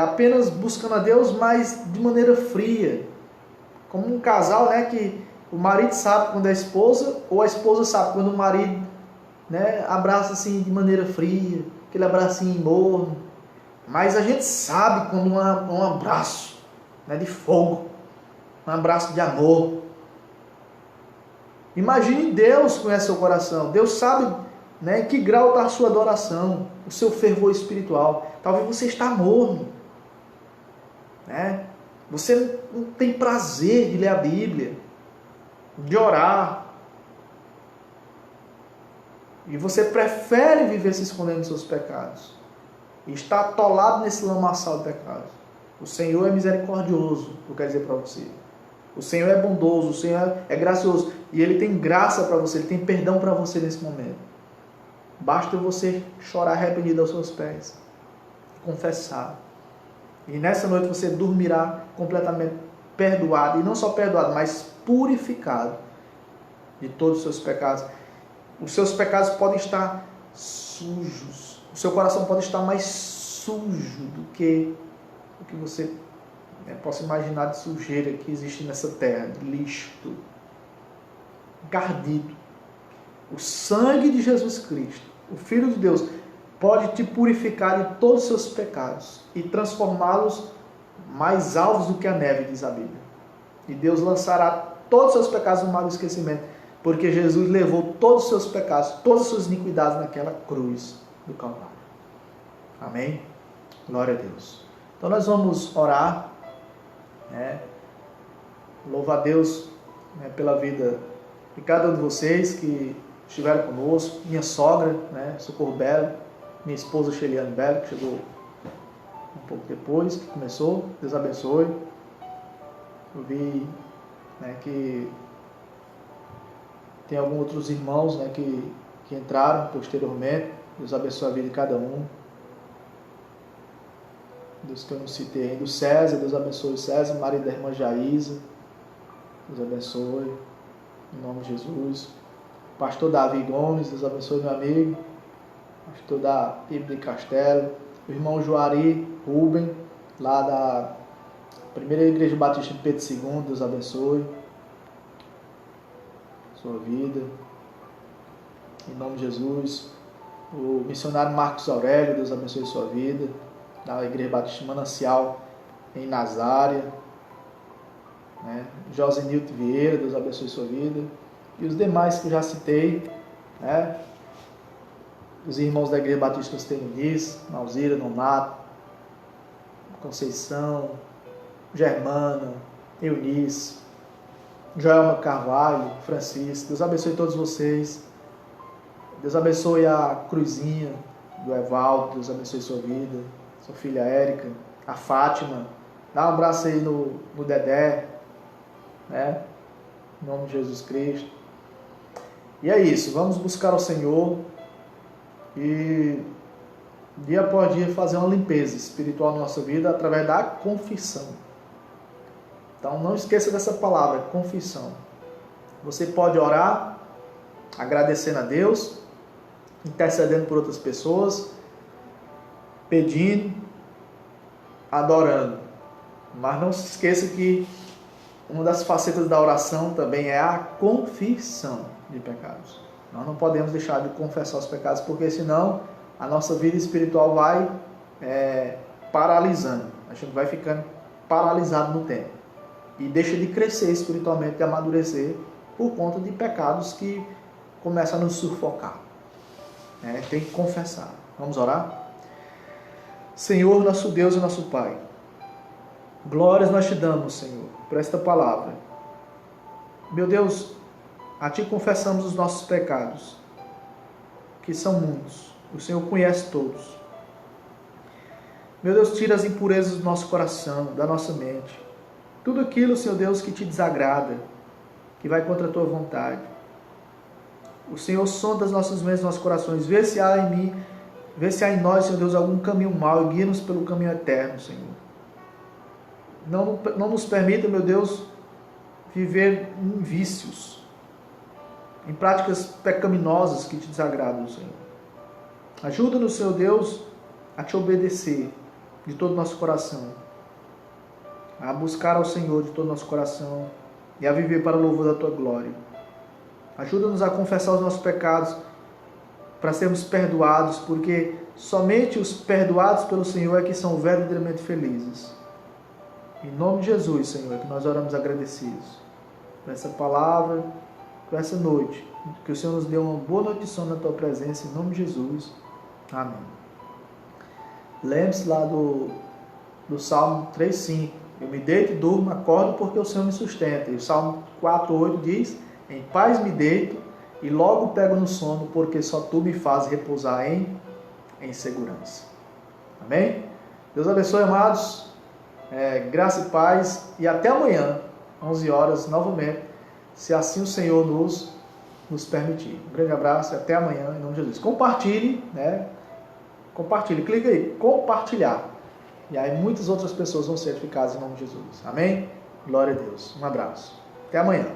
apenas buscando a Deus, mas de maneira fria. Como um casal, né, que o marido sabe quando é a esposa, ou a esposa sabe quando o marido, né, abraça assim de maneira fria, aquele abracinho morno. Mas a gente sabe quando um abraço, né, de fogo, um abraço de amor. Imagine Deus conhece seu coração. Deus sabe, né, em que grau está a sua adoração, o seu fervor espiritual. Talvez você está morno, né? Você não tem prazer de ler a Bíblia, de orar. E você prefere viver se escondendo dos seus pecados. E está atolado nesse lamaçal de pecados. O Senhor é misericordioso, eu quero dizer para você. O Senhor é bondoso, o Senhor é gracioso. E Ele tem graça para você, Ele tem perdão para você nesse momento. Basta você chorar arrependido aos seus pés. Confessar. E nessa noite você dormirá completamente perdoado. E não só perdoado, mas purificado de todos os seus pecados. Os seus pecados podem estar sujos. O seu coração pode estar mais sujo do que o que você possa imaginar de sujeira que existe nessa terra, de lixo, encardido. O sangue de Jesus Cristo, o Filho de Deus, pode te purificar de todos os seus pecados e transformá-los mais alvos do que a neve, diz a Bíblia. E Deus lançará todos os seus pecados no mar do esquecimento, porque Jesus levou todos os seus pecados, todas as suas iniquidades naquela cruz do Calvário. Amém? Glória a Deus. Então nós vamos orar, né? Louvar a Deus, né, pela vida de cada um de vocês que estiveram conosco, minha sogra, né, Socorro Belo, minha esposa Sheliane Belo, que chegou um pouco depois, que começou, Deus abençoe. Eu vi, né, que tem alguns outros irmãos, né, que entraram posteriormente, Deus abençoe a vida de cada um. Deus que eu não citei ainda, o César, Deus abençoe o César, marido da irmã Jaísa, Deus abençoe, em nome de Jesus. Pastor Davi Gomes, Deus abençoe meu amigo. Pastor da Bíblia de Castelo. O irmão Juari Rubem, lá da Primeira Igreja Batista de Pedro II, Deus abençoe sua vida. Em nome de Jesus. O missionário Marcos Aurélio, Deus abençoe sua vida. Da Igreja Batista Manancial, em Nazária. Né? José Nilton Vieira, Deus abençoe sua vida. e os demais que eu já citei, né? Os irmãos da Igreja Batista Muniz, Malzira, Nonato, Conceição, Germana, Eunice, Joelma Carvalho, Francisco. Deus abençoe todos vocês. Deus abençoe a Cruzinha do Evaldo. Deus abençoe sua vida, sua filha Érica, a Fátima. Dá um abraço aí no Dedé, né? Em nome de Jesus Cristo. E é isso, vamos buscar o Senhor e dia após dia fazer uma limpeza espiritual na nossa vida através da confissão. Então não esqueça dessa palavra, confissão. Você pode orar agradecendo a Deus, intercedendo por outras pessoas, pedindo, adorando. Mas não se esqueça que uma das facetas da oração também é a confissão de pecados. Nós não podemos deixar de confessar os pecados, porque senão a nossa vida espiritual vai paralisando. A gente vai ficando paralisado no tempo. E deixa de crescer espiritualmente, de amadurecer, por conta de pecados que começam a nos sufocar. Tem que confessar. Vamos orar? Senhor, nosso Deus e nosso Pai, glórias nós te damos, Senhor, por esta palavra. Meu Deus, a Ti confessamos os nossos pecados, que são muitos. O Senhor conhece todos. Meu Deus, tira as impurezas do nosso coração, da nossa mente. Tudo aquilo, Senhor Deus, que Te desagrada, que vai contra a Tua vontade. O Senhor sonda as nossas mentes, nossos corações. Vê se há em nós, Senhor Deus, algum caminho mau e guia-nos pelo caminho eterno, Senhor. Não nos permita, meu Deus, viver em vícios, em práticas pecaminosas que Te desagradam, Senhor. Ajuda-nos, Senhor Deus, a Te obedecer de todo o nosso coração, a buscar ao Senhor de todo o nosso coração e a viver para o louvor da Tua glória. Ajuda-nos a confessar os nossos pecados para sermos perdoados, porque somente os perdoados pelo Senhor é que são verdadeiramente felizes. Em nome de Jesus, Senhor, é que nós oramos agradecidos por essa palavra, por essa noite. Que o Senhor nos dê uma boa noite de sono na Tua presença, em nome de Jesus. Amém. Lembre-se lá do Salmo 3,5. Eu me deito e durmo, acordo porque o Senhor me sustenta. E o Salmo 4,8 diz: em paz me deito e logo pego no sono, porque só Tu me fazes repousar em segurança. Amém? Deus abençoe, amados. Graça e paz. E até amanhã, 11 horas, novamente, se assim o Senhor nos permitir. Um grande abraço e até amanhã, em nome de Jesus. Compartilhe, Compartilhe, clica aí, compartilhar. E aí muitas outras pessoas vão ser edificadas em nome de Jesus. Amém? Glória a Deus. Um abraço. Até amanhã.